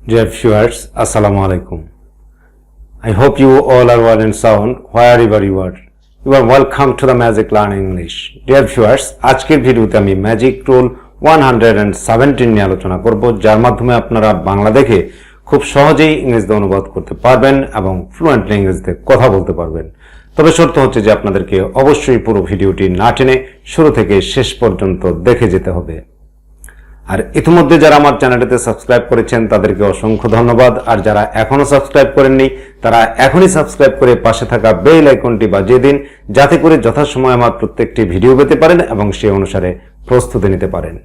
Dear viewers, Assalamu alaikum. I hope you all are well and sound wherever you are. You are welcome to the Magic Learn English. Dear viewers, আজকের ভিডিওতে আমি magic rule 117 নিয়ে আলোচনা করব, যার মাধ্যমে আপনারা বাংলা দেখে খুব সহজেই ইংরেজিতে অনুবাদ করতে পারবেন এবং ফ্লুয়েন্টলি ইংরেজিতে কথা বলতে পারবেন। তবে শর্ত হচ্ছে যে আপনাদেরকে অবশ্যই পুরো ভিডিওটি না টেনে শুরু থেকে শেষ পর্যন্ত দেখে যেতে হবে। আর ইতিমধ্যে যারা আমার চ্যানেলটিতে সাবস্ক্রাইব করেছেন তাদেরকে অসংখ্য ধন্যবাদ, আর যারা এখনো সাবস্ক্রাইব করেননি তারা এখনই সাবস্ক্রাইব করে পাশে থাকা বেল আইকনটি বাজিয়ে দিন, যাতে করে যথাসময়ে আমার প্রত্যেকটি ভিডিও পেতে পারেন এবং সেই অনুসারে প্রস্তুতি নিতে পারেন।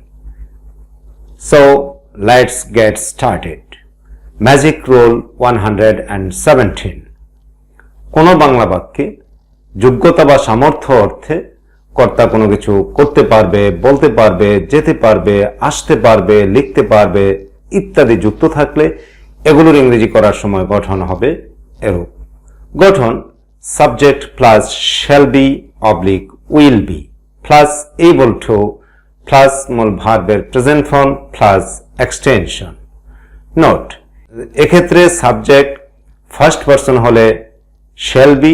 So let's get started. Magic rule 117। কোন বাংলা বাক্যে যোগ্যতা বা সামর্থ্য অর্থে কর্তা কোনো কিছু করতে পারবে, বলতে পারবে, যেতে পারবে, আসতে পারবে, লিখতে পারবে ইত্যাদি যুক্ত থাকলে এগুলোর ইংরেজি করার সময় গঠন হবে এরূপ। গঠন subject plus shall be oblique will be plus able to plus মূল ভার্বের present form plus extension. Note, এক্ষেত্রে সাবজেক্ট ফার্স্ট পারসন হলে শ্যাল বি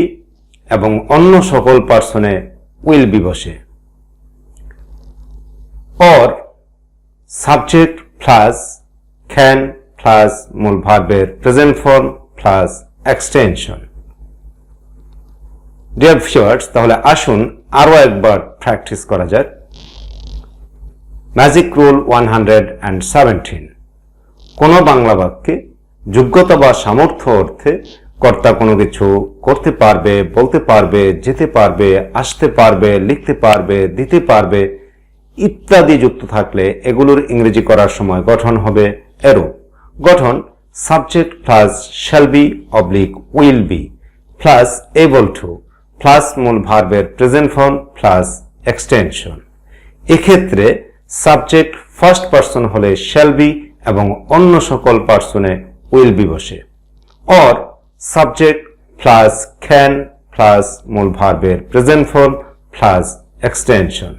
এবং অন্য সকল পার্সনে will be বসে। or subject plus can plus মূল ভার্বের present form plus extension. Dear viewers, তাহলে আসুন আরো একবার প্র্যাকটিস করা যাক। Magic rule 117। কোন বাংলা বাক্যে যোগ্যতা বা সামর্থ্য অর্থে কর্তা কোনো কিছু করতে পারবে, বলতে পারবে, যেতে পারবে, আসতে পারবে, লিখতে পারবে, দিতে পারবে ইত্যাদি যুক্ত থাকলে এগুলোর ইংরেজি করার সময় গঠন হবে এরূপ। গঠন subject plus shall be oblique will be plus able to plus মূল ভার্বের প্রেজেন্ট ফর্ম প্লাস এক্সটেনশন। এক্ষেত্রে সাবজেক্ট ফার্স্ট পারসন হলে শ্যাল বি এবং অন্য সকল পার্সনে উইল বি বসে। or subject plus can plus মূল ভার্বের present form plus extension.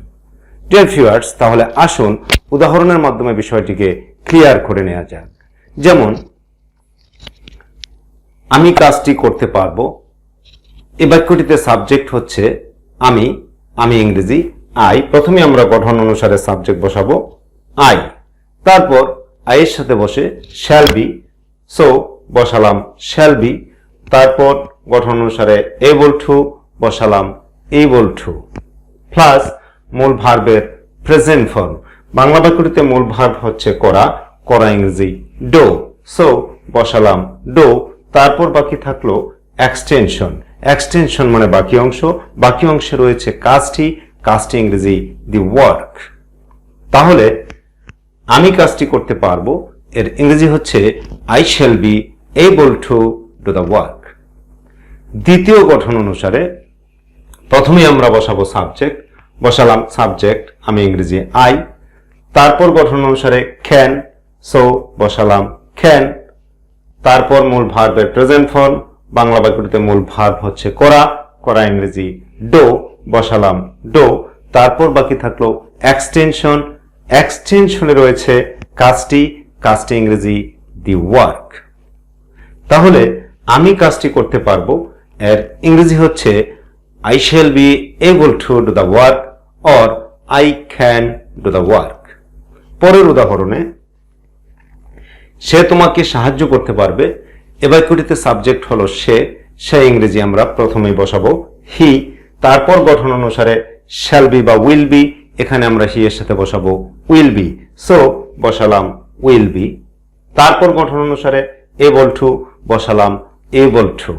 Dear viewers, তাহলে আসুন উদাহরণের মাধ্যমে বিষয়টিকে ক্লিয়ার করে নেওয়া যাক। যেমন আমি কাজটি করতে পারবো, এই বাক্যটিতে সাবজেক্ট হচ্ছে আমি, আমি ইংরেজি আই। প্রথমে আমরা গঠন অনুসারে সাবজেক্ট বসাবো আই, তারপর আই এর সাথে বসে শ্যাল বি, সো বসালাম শ্যাল বি, তারপর গঠন অনুসারে এবল টু বসালাম এবল টু প্লাস মূল ভার্বের প্রেজেন্ট ফর্ম। বাংলা বাক্যটিতে মূল ভার্ব হচ্ছে করা, করা ইংরেজি ডো, সো বসালাম ডো, তারপর বাকি থাকলো এক্সটেনশন। এক্সটেনশন মানে বাকি অংশ, বাকি অংশে রয়েছে কাজটি, কাজটি ইংরেজি দি ওয়ার্ক। তাহলে আমি কাজটি করতে পারবো এর ইংরেজি হচ্ছে I shall be able to do the work। দ্বিতীয় গঠন অনুসারে প্রথমে আমরা বসাবো সাবজেক্ট, বসালাম সাবজেক্ট আমি ইংরেজি আই, তারপর গঠন অনুসারে ক্যান, সো বসালাম ক্যান, তারপর মূল ভার্বের প্রেজেন্ট ফর্ম। বাংলা বাক্যটিতে মূল ভার্ব হচ্ছে করা, করা ইংরেজি ডো, বসালাম ডো, তারপর বাকি থাকলো এক্সটেনশন। এক্সটেনশনে রয়েছে কাজটি, কাজটি ইংরেজি দি ওয়ার্ক। তাহলে আমি কাজটি করতে পারবো এর ইংরেজি হচ্ছে I shall be able to do the work or I can do the work. পরের উদাহরণে সে তোমাকে সাহায্য করতে পারবে, এ বাক্যটিতে সাবজেক্ট হলো সে, সে ইংরেজি আমরা প্রথমেই বসাবো হি, তারপর গঠন অনুসারে শ্যাল বি বা উইল বি, এখানে আমরা হি এর সাথে বসাবো উইল বি, সো বসালাম উইল বি, তারপর গঠন অনুসারে এবল টু বসালাম এবল টু,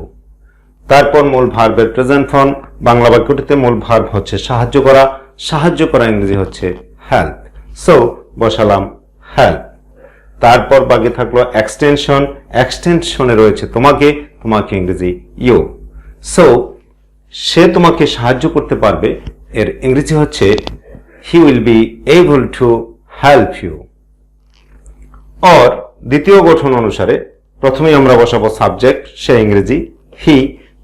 তারপর মূল ভার্বের প্রেজেন্ট ফর্ম। বাংলা বাক্যটিতে মূল ভার্ব হচ্ছে সাহায্য করা, সাহায্য করা ইংরেজি হচ্ছে হেল্প, সো বসালাম হেল্প, তারপর বাকি থাকলো এক্সটেনশন। এক্সটেনশনে রয়েছে তোমাকে, তোমাকে ইংরেজি ইউ, সো সে তোমাকে সাহায্য করতে পারবে এর ইংরেজি হচ্ছে he will be able to help you. or দ্বিতীয় গঠন অনুসারে প্রথমেই আমরা বসাবো সাবজেক্ট, সে ইংরেজি হি,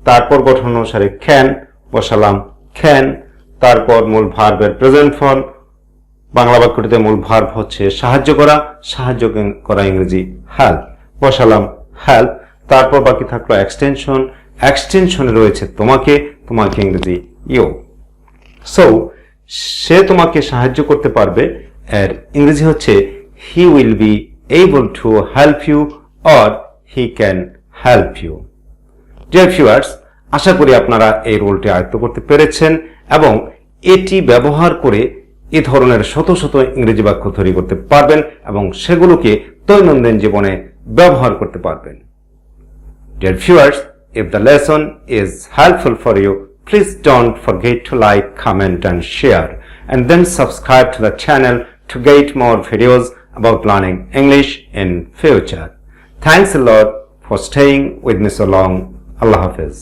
তারপর গঠন অনুসারে ক্যান, বসালাম ক্যান, তারপর মূল ভার্বের প্রেজেন্ট ফর্ম। বাংলা বাক্যটিতে মূল ভার্ব হচ্ছে সাহায্য করা, সাহায্য করা ইংরেজি হেল্প, বসালাম হেল্প, তারপর বাকি থাকলো এক্সটেনশন, এক্সটেনশনে রয়েছে তোমাকে, তোমাকে ইংরেজি ইউ। সো সে তোমাকে সাহায্য করতে পারবে, এর ইংরেজি হচ্ছে he will be able to help you or he can help you. Dear viewers, আশা করি আপনারা এই রোলটি আয়ত্ত করতে পেরেছেন এবং এটি ব্যবহার করে এ ধরনের শত শত ইংরেজি বাক্য তৈরি করতে পারবেন এবং সেগুলোকে দৈনন্দিন জীবনে ব্যবহার করতে পারবেন। Dear viewers, if the lesson is helpful for you, please don't forget to like, comment and share, and then subscribe to the channel to get more videos about learning English in future. Thanks a lot for staying with me so long. Allah Hafiz.